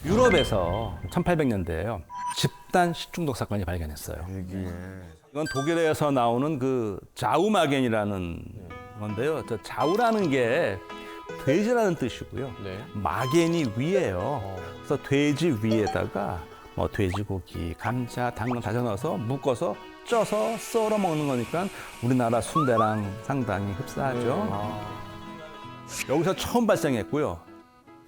유럽에서 1800년대에요. 집단 식중독 사건이 발견했어요. 이건 독일에서 나오는 그 자우마겐이라는 건데요. 저 자우라는 게 돼지라는 뜻이고요. 네. 마겐이 위예요. 그래서 돼지 위에다가 뭐 돼지고기, 감자, 당근 다져 넣어서 묶어서 쪄서 썰어 먹는 거니까 우리나라 순대랑 상당히 흡사하죠. 여기서 처음 발생했고요.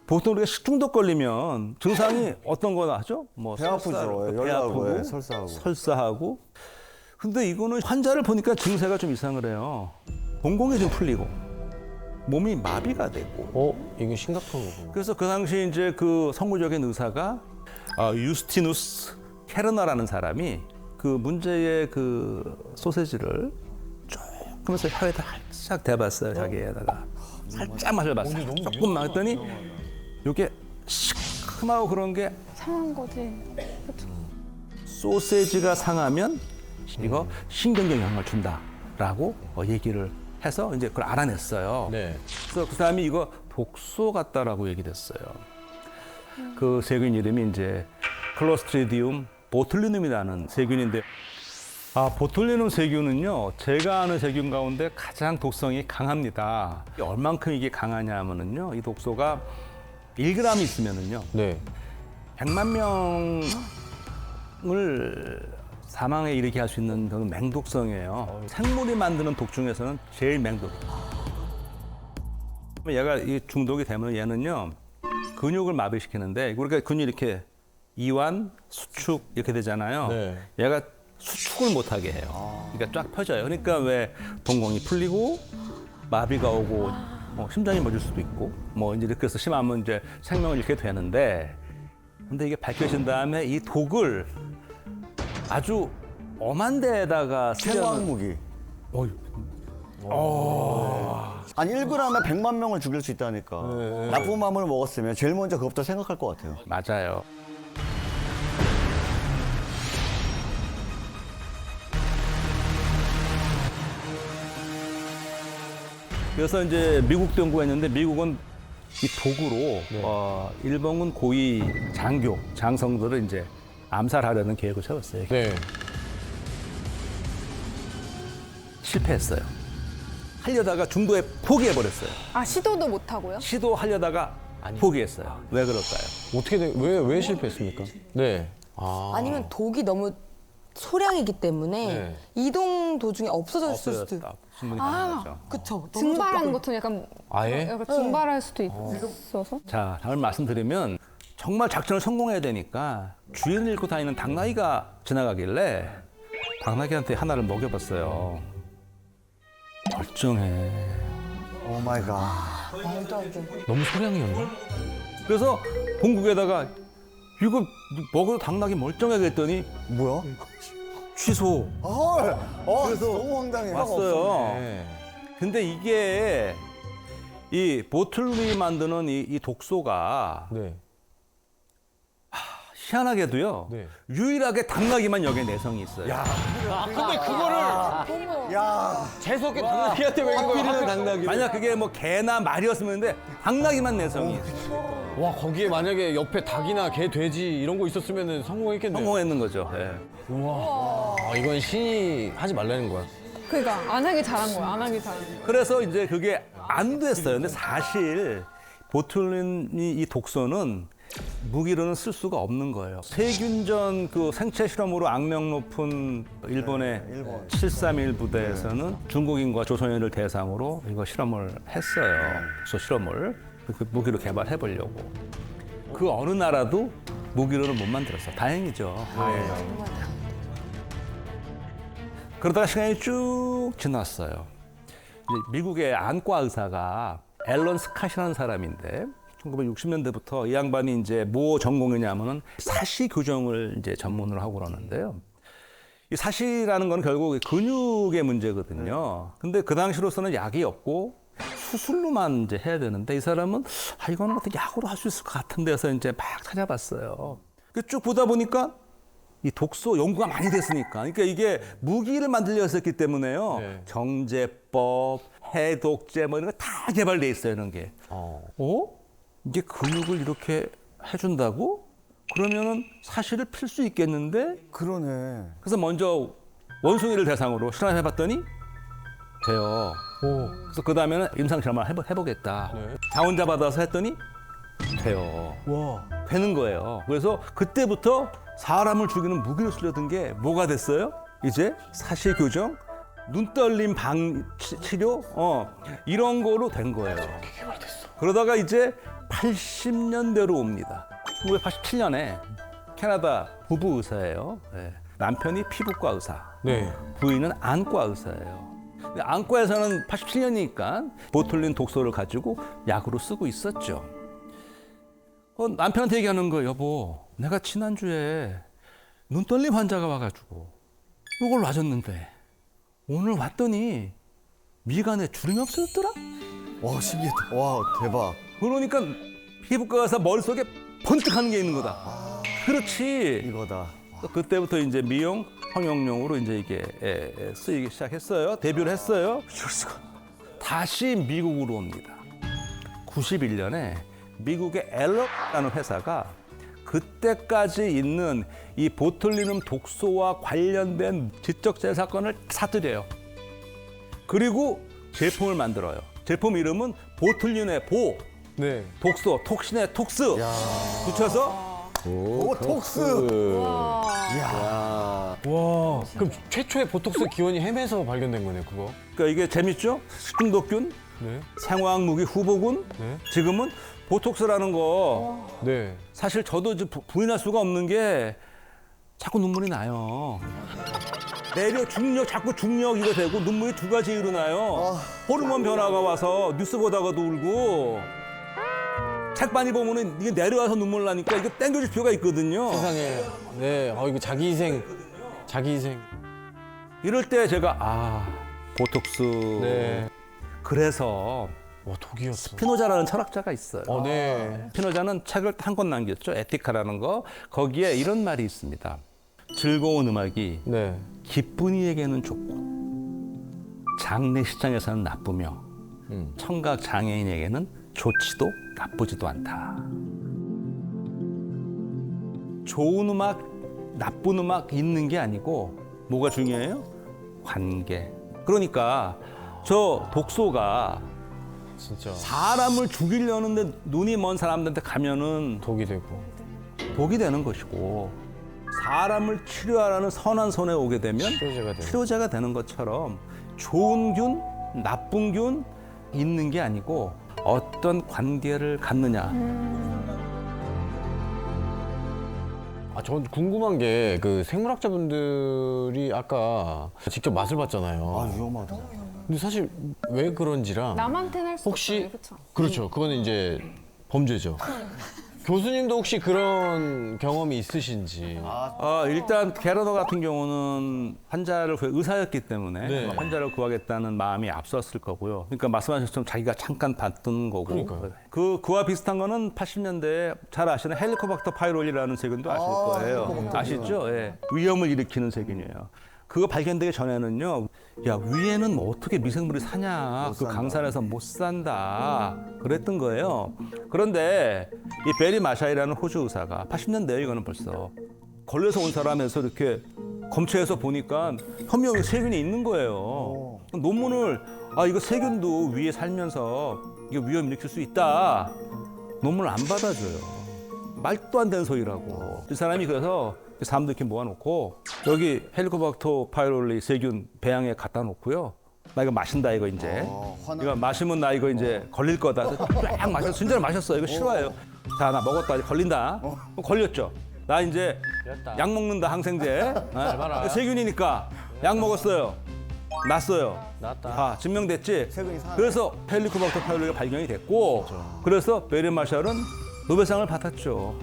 보통 우리가 식중독 걸리면 증상이 어떤 거나 하죠? 뭐 배 아프죠. 설사, 배 열나고, 아프고, 예, 설사하고. 설사하고. 근데 이거는 환자를 보니까 증세가 좀 이상을 해요. 봉공이 좀 풀리고 몸이 마비가 되고. 이게 심각한 거구나. 그래서 그 당시 이제 그 선구적인 의사가 유스티누스 케르너라는 사람이 그 문제의 그 소세지를 조금 해서 혀에다 살짝 대봤어요. 자기에다가 살짝 맛을 봤어요. 조금만 했더니 이게 시큼하고 그런 게 상한 거지. 소세지가 상하면 이거 신경계 영향을 준다라고 얘기를 해서 이제 그걸 알아냈어요. 네. 그래서 그 사람이 이거 독소 같다라고 얘기했어요. 그 세균 이름이 이제 클로스트리디움 보툴리눔이라는 세균인데, 보툴리눔 세균은요, 제가 아는 세균 가운데 가장 독성이 강합니다. 얼만큼 이게 강하냐 하면은요, 이 독소가 1g 있으면은요, 네. 100만 명을 사망에 이르게 할 수 있는 그런 맹독성이에요. 생물이 만드는 독 중에서는 제일 맹독이에요. 얘가 이 중독이 되면 얘는요, 근육을 마비시키는데, 우리가 근육 이렇게 이완, 수축 이렇게 되잖아요. 네. 얘가 수축을 못하게 해요. 그러니까 쫙 펴져요. 그러니까 왜 동공이 풀리고 마비가 오고 뭐 심장이 멎을 수도 있고 뭐 이제 이렇게 해서 심하면 이제 생명을 잃게 되는데, 근데 이게 밝혀진 다음에 이 독을 아주 엄한 데에다가 생화학무기. 아니 1g에 100만 명을 죽일 수 있다니까. 나쁜 마음을 먹었으면 제일 먼저 그것부터 생각할 것 같아요. 맞아요. 그래서 이제 미국도 연구했는데 미국은 이 독으로 일본군 고위 장교, 장성들을 이제 암살하려는 계획을 세웠어요. 네. 실패했어요. 하려다가 중도에 포기해버렸어요. 아, 시도도 못 하고요? 시도하려다가 포기했어요. 왜 그럴까요? 어떻게 왜 실패했습니까? 네. 아니면 독이 너무 소량이기 때문에 네. 이동 도중에 없어졌을 수도 있어요. 없어졌다. 충분히 가능한 거죠. 그쵸. 증발하는 것처럼 약간 아예? 약간 증발할 수도 있어서. 자, 다음 말씀드리면 정말 작전을 성공해야 되니까 주인을 잃고 다니는 당나귀가 지나가길래 당나귀한테 하나를 먹여봤어요. 멀쩡해. 오 마이 갓. 너무 소량이었나? 그래서 본국에다가 이거 먹어도 당나귀 멀쩡하게 했더니 뭐야? 취소. 그래서 너무 황당해. 왔어요. 네. 근데 이게 이 보툴리 만드는 이 독소가 네. 희한하게도요. 네. 유일하게 당나귀만 여기에 내성이 있어요. 근데 그거를 야, 재수없게 당나귀한테 왜 하필이면 당나귀? 만약 그게 뭐 개나 말이었으면 근데 당나귀만 내성이 있어요. 와 거기에 만약에 옆에 닭이나 개, 돼지 이런 거 있었으면 성공했겠네요. 성공했는 거죠. 예. 우와. 이건 신이 하지 말라는 거야. 그러니까 안 하길 잘한 거야. 안 하길 잘한 거야. 그래서 이제 그게 안 됐어요. 근데 사실 보툴린이 이 독소는 무기로는 쓸 수가 없는 거예요. 세균전 그 생체 실험으로 악명 높은 일본의 일본. 731 부대에서는 중국인과 조선인을 대상으로 이거 실험을 했어요. 독소 실험을 그 무기로 개발해 보려고. 그 어느 나라도 무기로는 못 만들었어. 다행이죠. 네. 그러다가 시간이 쭉 지났어요. 이제 미국의 안과 의사가 앨런 스캇이라는 사람인데 1960년대부터 이 양반이 이제 뭐 전공이냐면은 사시 교정을 이제 전문으로 하고 그러는데요. 이 사시라는 건 결국 근육의 문제거든요. 근데 그 당시로서는 약이 없고 수술로만 이제 해야 되는데 이 사람은 이거는 어떻게 약으로 할 수 있을 것 같은데 해서 이제 막 찾아봤어요. 쭉 보다 보니까 이 독소 연구가 많이 됐으니까. 그러니까 이게 무기를 만들려 했었기 때문에요. 네. 정제법, 해독제 뭐 이런 거 다 개발돼 있어요, 이런 게. 이게 근육을 이렇게 해준다고? 그러면은 사실을 필 수 있겠는데? 그러네. 그래서 먼저 원숭이를 대상으로 실험해봤더니 돼요. 그래서 그 다음에는 임상실험을 해보겠다. 네. 자원자 받아서 했더니 돼요. 되는 거예요. 그래서 그때부터 사람을 죽이는 무기로 쓰려던 게 뭐가 됐어요? 이제 사실교정, 눈떨림 치료, 이런 거로 된 거예요. 그러다가 이제 80년대로 옵니다. 1987년에 캐나다 부부 의사예요. 네. 남편이 피부과 의사, 네. 부인은 안과 의사예요. 근데 안과에서는 87년이니까 보툴린 독소를 가지고 약으로 쓰고 있었죠. 남편한테 얘기하는 거예요. 여보, 내가 지난주에 눈떨림 환자가 와가지고 이걸 놔줬는데 오늘 왔더니 미간에 주름이 없어졌더라? 와, 신기했다. 와, 대박. 그러니까 피부과 가서 머릿속에 번뜩 하는 게 있는 거다. 그렇지. 이거다. 그때부터 이제 미용, 성형용으로 이제 이게 쓰이기 시작했어요. 데뷔를 했어요. 다시 미국으로 옵니다. 91년에 미국의 앨런라는 회사가 그때까지 있는 이 보툴리눔 독소와 관련된 지적재해 사건을 사들여요. 그리고 제품을 만들어요. 제품 이름은 보툴린의 보, 네. 독소, 톡신의 톡스 붙여서 오, 톡스. 와. 그럼 최초의 보톡스 기원이 햄에서 발견된 거네요, 그거. 그러니까 이게 재밌죠? 식중독균, 네. 생화학무기 후보군, 네. 지금은 보톡스라는 거 네. 사실 저도 이제 부인할 수가 없는 게 자꾸 눈물이 나요. 내려 중력, 자꾸 중력 이거 되고 눈물이 두 가지 이유로 나요. 호르몬 변화가 와서 뉴스 보다가도 울고 책 많이 보면은 이게 내려와서 눈물 나니까 이거 땡겨줄 필요가 있거든요. 세상에. 네. 이거 자기 희생. 이럴 때 제가 보톡스. 네. 그래서 와, 독이었어. 스피노자라는 철학자가 있어요. 네. 스피노자는 책을 한 권 남겼죠. 에티카라는 거. 거기에 이런 말이 있습니다. 즐거운 음악이 네. 기쁜 이에게는 좋고 장례식장에서는 나쁘며 청각 장애인에게는 좋지도 나쁘지도 않다. 좋은 음악, 나쁜 음악 있는 게 아니고 뭐가 중요해요? 관계. 그러니까 저 독소가 진짜 사람을 죽이려는데 눈이 먼 사람들한테 가면은 독이 되고. 독이 되는 것이고 사람을 치료하라는 선한 손에 오게 되면 치료제가 되는 것처럼 좋은 균, 나쁜 균 있는 게 아니고 어떤 관계를 갖느냐. 전 궁금한 게 그 생물학자분들이 아까 직접 맛을 봤잖아요. 위험하다. 근데 사실 왜 그런지랑 남한테는 할 수 혹시 없잖아요. 그렇죠. 그렇죠. 그거는 이제 범죄죠. 교수님도 혹시 그런 경험이 있으신지. 일단 게러너 같은 경우는 환자를 의사였기 때문에 네. 환자를 구하겠다는 마음이 앞섰을 거고요. 그러니까 말씀하신 것처럼 자기가 잠깐 봤던 거고. 그러니까요. 그와 비슷한 거는 80년대에 잘 아시는 헬리코박터 파이로리라는 세균도 아실 거예요. 아시죠? 예. 위험을 일으키는 세균이에요. 그거 발견되기 전에는요, 야, 위에는 뭐 어떻게 미생물이 사냐, 그 강산에서 못 산다, 그랬던 거예요. 그런데 이 베리 마샤이라는 호주 의사가 80년대에 이거는 벌써 걸려서 온 사람에서 이렇게 검체해서 보니까 현미경에 세균이 있는 거예요. 논문을, 이거 세균도 위에 살면서 이게 위험 일으킬 수 있다. 논문을 안 받아줘요. 말도 안 되는 소리라고. 이 사람이 그래서 사람들 이렇게 모아놓고 여기 헬리코박터 파이로리 세균 배양에 갖다 놓고요. 나 이거 마신다 이거 이제. 이거 마시면 나 이거 이제 걸릴 거다. 쫙 마셨어. 순전히 마셨어요. 이거 싫어해요. 자, 나 먹었다. 이제 걸린다. 걸렸죠. 나 이제 약 먹는다 항생제. 세균이니까 약 먹었어요. 났어요. 났다. 증명됐지. 세균이 살아요. 그래서 헬리코박터 파이로리가 발견이 됐고, 그래서 베리 마샬은 노벨상을 받았죠.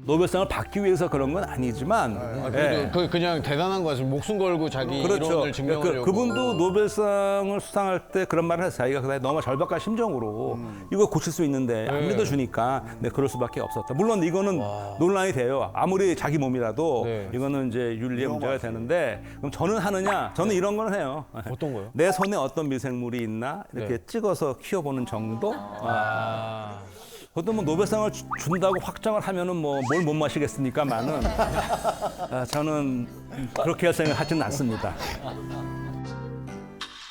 노벨상을 받기 위해서 그런 건 아니지만, 그래도 그냥 대단한 거죠. 목숨 걸고 자기 그렇죠. 이론을 증명하려고. 그분도 노벨상을 수상할 때 그런 말을 했어요. 자기가 그날 너무 절박한 심정으로 이거 고칠 수 있는데 안 믿어주니까 그럴 수밖에 없었다. 물론 이거는 논란이 돼요. 아무리 자기 몸이라도 네. 이거는 이제 윤리에 문제가 되는데 그럼 저는 하느냐? 저는 이런 건 해요. 어떤 거요? 내 손에 어떤 미생물이 있나 이렇게 네. 찍어서 키워보는 정도? 저도 뭐 노벨상을 준다고 확정을 하면은 뭐 뭘 못 마시겠습니까만은 저는 그렇게 할 생각 하지는 않습니다.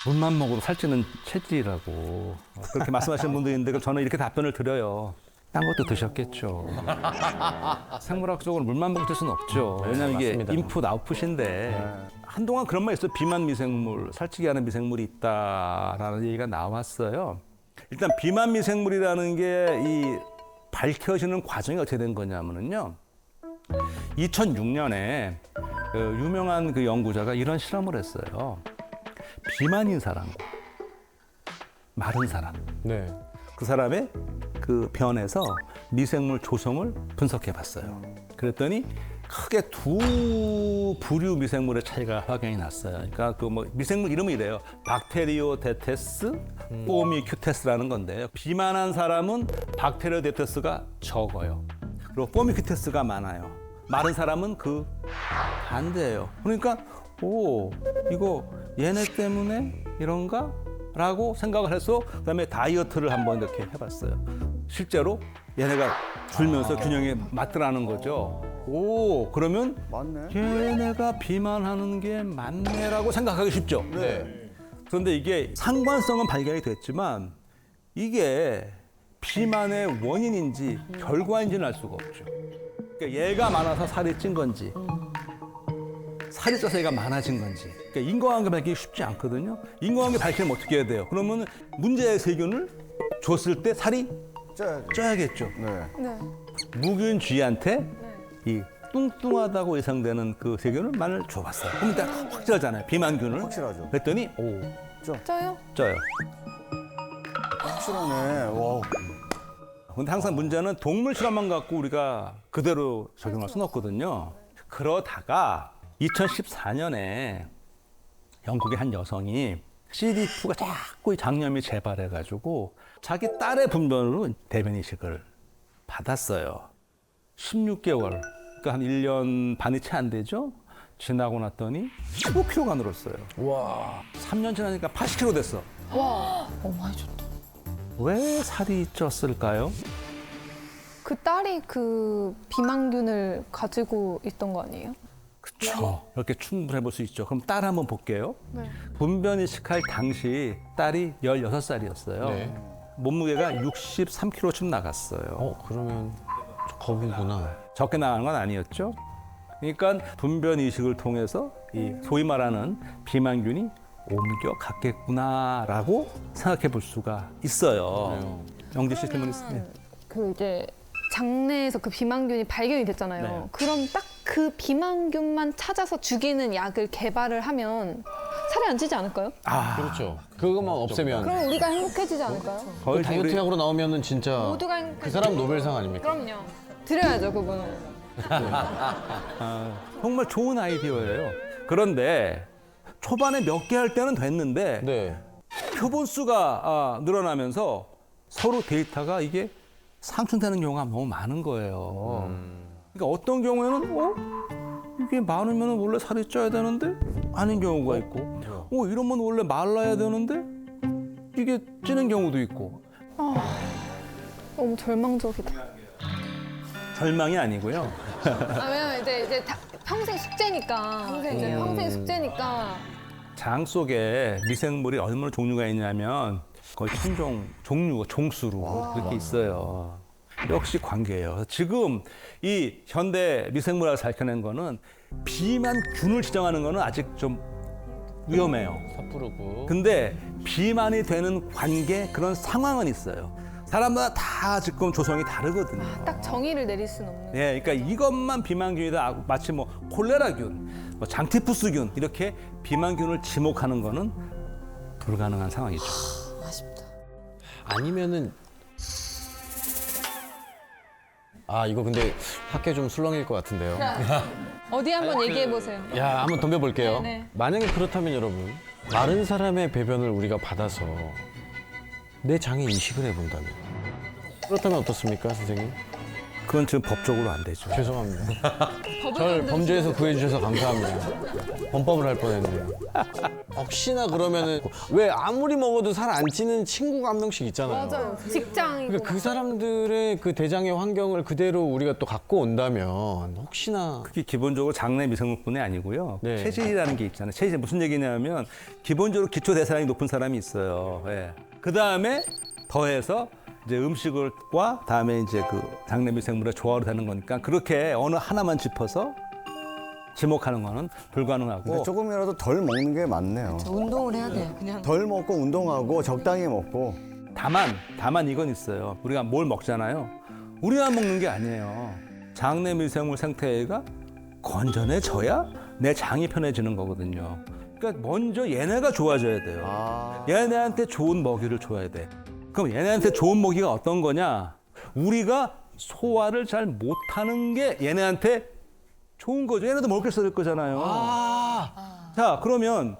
물만 먹어도 살찌는 체질이라고 그렇게 말씀하시는 분도 있는데 그럼 저는 이렇게 답변을 드려요. 딴 것도 드셨겠죠. 생물학적으로 물만 먹을 수는 없죠. 왜냐하면 이게 맞습니다. 인풋 아웃풋인데 한동안 그런 말 있어요. 비만 미생물, 살찌게 하는 미생물이 있다라는 얘기가 나왔어요. 일단 비만 미생물이라는 게 이 밝혀지는 과정이 어떻게 된 거냐면요. 2006년에 그 유명한 그 연구자가 이런 실험을 했어요. 비만인 사람, 마른 사람, 네. 그 사람의 그 변에서 미생물 조성을 분석해 봤어요. 그랬더니 크게 두 부류 미생물의 차이가 확연히 났어요. 그러니까 그 뭐 미생물 이름이 이래요. 박테리오데테스, 포미큐테스라는 건데요. 비만한 사람은 박테리오데테스가 적어요. 그리고 포미큐테스가 많아요. 마른 사람은 그 반대예요. 그러니까 오 이거 얘네 때문에 이런가? 라고 생각을 해서 그다음에 다이어트를 한번 이렇게 해봤어요. 실제로 얘네가 줄면서 균형이 맞더라는 거죠. 오 그러면 맞네. 얘네가 비만하는 게 맞네라고 생각하기 쉽죠. 네. 그런데 이게 상관성은 발견이 됐지만 이게 비만의 원인인지 결과인지는 알 수가 없죠. 그러니까 얘가 많아서 살이 찐 건지 살이 쪄서 얘가 많아진 건지. 그러니까 인과관계 밝히기 쉽지 않거든요. 인과관계 밝히면 어떻게 해야 돼요? 그러면 문제의 세균을 줬을 때 살이 쪄야겠죠. 네. 네. 무균 쥐한테 이 뚱뚱하다고 예상되는 그 세균을 만을 줘봤어요. 그럼 일단 확실하잖아요. 비만균을. 확실하죠. 그랬더니 오 짜요? 쪄요. 확실하네. 와. 근데 항상 문제는 동물 실험만 갖고 우리가 그대로 적용할 수는 없거든요. 그러다가 2014년에 영국의 한 여성이 CD2가 자꾸 장염이 재발해가지고 자기 딸의 분변으로 대변 이식을 받았어요. 16개월, 그러니까 한 1년 반이 채 안 되죠? 지나고 났더니 15kg가 늘었어요. 와. 3년 지나니까 80kg 됐어. 많이 줬다. 왜 살이 쪘을까요? 그 딸이 그 비만균을 가지고 있던 거 아니에요? 그렇죠. 이렇게 충분해 볼 수 있죠. 그럼 딸 한번 볼게요. 네. 분변 이식할 당시 딸이 16살이었어요. 네. 몸무게가 63kg쯤 나갔어요. 그러면 거기구나. 적게 나가는 건 아니었죠. 그러니까 분변 이식을 통해서 이 소위 말하는 비만균이 옮겨갔겠구나라고 생각해 볼 수가 있어요. 영지 씨 질문 있습니다. 그 이제 장내에서 그 비만균이 발견이 됐잖아요. 네. 그럼 딱 그 비만균만 찾아서 죽이는 약을 개발을 하면 살이 안 찌지 않을까요? 그렇죠. 그것만 없애면 그럼 우리가 행복해지지 않을까요? 거의 다이어트 우리 약으로 나오면은 진짜 모두가 그 사람 노벨상 아닙니까? 그럼요. 드려야죠, 그분은. 정말 좋은 아이디어예요. 그런데 초반에 몇 개 할 때는 됐는데 네. 표본 수가 늘어나면서 서로 데이터가 이게 상충되는 경우가 너무 많은 거예요. 그러니까 어떤 경우에는 이게 많으면 원래 살이 쪄야 되는데 아닌 경우가 있고 이러면 원래 말라야 되는데 이게 찌는 경우도 있고 너무 절망적이다. 절망이 아니고요. 왜냐면 이제 평생 숙제니까. 평생 숙제니까. 장 속에 미생물이 얼마나 종류가 있냐면 거의 천종 종류가 종수로 이렇게 있어요. 역시 관계예요. 지금 이 현대 미생물학을 밝혀낸 거는 비만균을 지정하는 거는 아직 좀 위험해요. 섣부르고. 근데 비만이 되는 관계 그런 상황은 있어요. 사람마다 다 지금 조성이 다르거든요. 딱 정의를 내릴 수는 없는. 예, 그러니까 이것만 비만균이다. 마치 뭐 콜레라균, 뭐 장티푸스균 이렇게 비만균을 지목하는 거는 불가능한 상황이죠. 아쉽다. 아니면은 이거 근데 학교 좀 술렁일 것 같은데요. 어디 한번 얘기해 보세요. 야, 한번 덤벼볼게요. 네. 만약에 그렇다면 여러분, 마른 사람의 배변을 우리가 받아서 내 장에 이식을 해본다면 그렇다면 어떻습니까, 선생님? 그건 지금 법적으로 안 되죠. 죄송합니다. 저를 범죄에서 구해주셔서 감사합니다. 범법을 할 뻔했네요. 혹시나 그러면은 왜 아무리 먹어도 살 안 찌는 친구가 한 명씩 있잖아요. 맞아요. 직장이고. 그러니까 그 사람들의 그 대장의 환경을 그대로 우리가 또 갖고 온다면 혹시나 그게 기본적으로 장내 미생물뿐이 아니고요. 네. 체질이라는 게 있잖아요. 체질 무슨 얘기냐면 기본적으로 기초 대사량이 높은 사람이 있어요. 예. 그 다음에 더해서 이제 음식과 다음에 이제 그 장내 미생물의 조화로 되는 거니까 그렇게 어느 하나만 짚어서 지목하는 거는 불가능하고. 근데 조금이라도 덜 먹는 게 맞네요. 운동을 해야 돼요. 그냥. 덜 먹고 운동하고 적당히 먹고. 다만 이건 있어요. 우리가 뭘 먹잖아요. 우리만 먹는 게 아니에요. 장내 미생물 생태계가 건전해져야 내 장이 편해지는 거거든요. 그러니까 먼저 얘네가 좋아져야 돼요. 아. 얘네한테 좋은 먹이를 줘야 돼. 그럼 얘네한테 좋은 먹이가 어떤 거냐? 우리가 소화를 잘 못하는 게 얘네한테 좋은 거죠. 얘네도 먹을 게 있을 거잖아요. 자, 그러면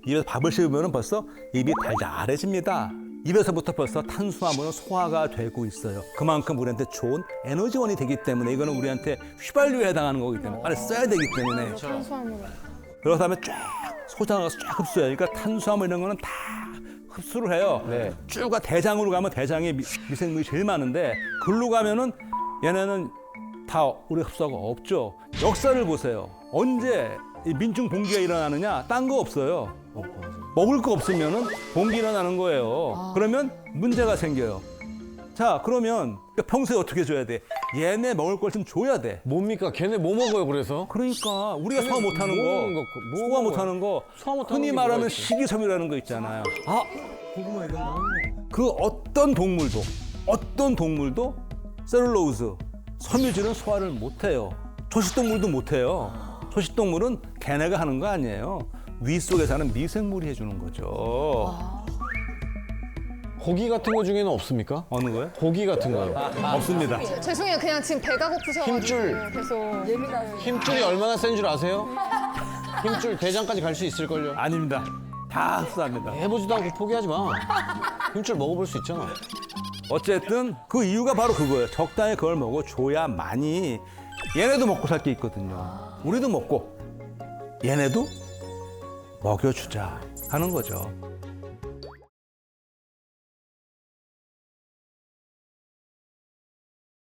입에서 밥을 씹으면 벌써 입이 달달해집니다. 입에서부터 벌써 탄수화물은 소화가 되고 있어요. 그만큼 우리한테 좋은 에너지원이 되기 때문에 이거는 우리한테 휘발유에 해당하는 거기 때문에 빨리 써야 되기 때문에. 탄수화물. 그러고 다음에 쫙 소장을 가서 쫙 흡수해요. 그러니까 탄수화물 이런 거는 다 흡수를 해요. 네. 쭉 대장으로 가면 대장에 미생물이 제일 많은데 글로 가면은 얘네는 다 우리 흡수가 없죠. 역사를 보세요. 언제 이 민중 봉기가 일어나느냐? 딴 거 없어요. 먹을 거 없으면은 봉기 일어나는 거예요. 그러면 문제가 생겨요. 자, 그러면 평소에 어떻게 줘야 돼? 얘네 먹을 걸 좀 줘야 돼. 뭡니까? 걔네 뭐 먹어요 그래서? 그러니까 우리가 소화 못하는 뭐 거, 먹는 거, 뭐 소화 먹어요? 못하는 거, 소화 못하는 흔히 게 말하는 뭐가 있어요? 식이섬유라는 거 있잖아요. 그 어떤 동물도 셀룰로즈, 섬유질은 소화를 못해요. 초식동물도 못해요. 초식동물은 걔네가 하는 거 아니에요. 위 속에 사는 미생물이 해주는 거죠. 고기 같은 거 중에는 없습니까? 어느 거요? 고기 같은 거요. 없습니다. 죄송해요. 그냥 지금 배가 고프셔가지고 힘줄. 계속. 힘줄이 얼마나 센 줄 아세요? 힘줄 대장까지 갈 수 있을걸요. 아닙니다. 다 흡수합니다. 해보지도 않고 포기하지 마. 힘줄 먹어볼 수 있잖아. 어쨌든 그 이유가 바로 그거예요. 적당히 그걸 먹어줘야만이 얘네도 먹고 살 게 있거든요. 우리도 먹고 얘네도 먹여주자 하는 거죠.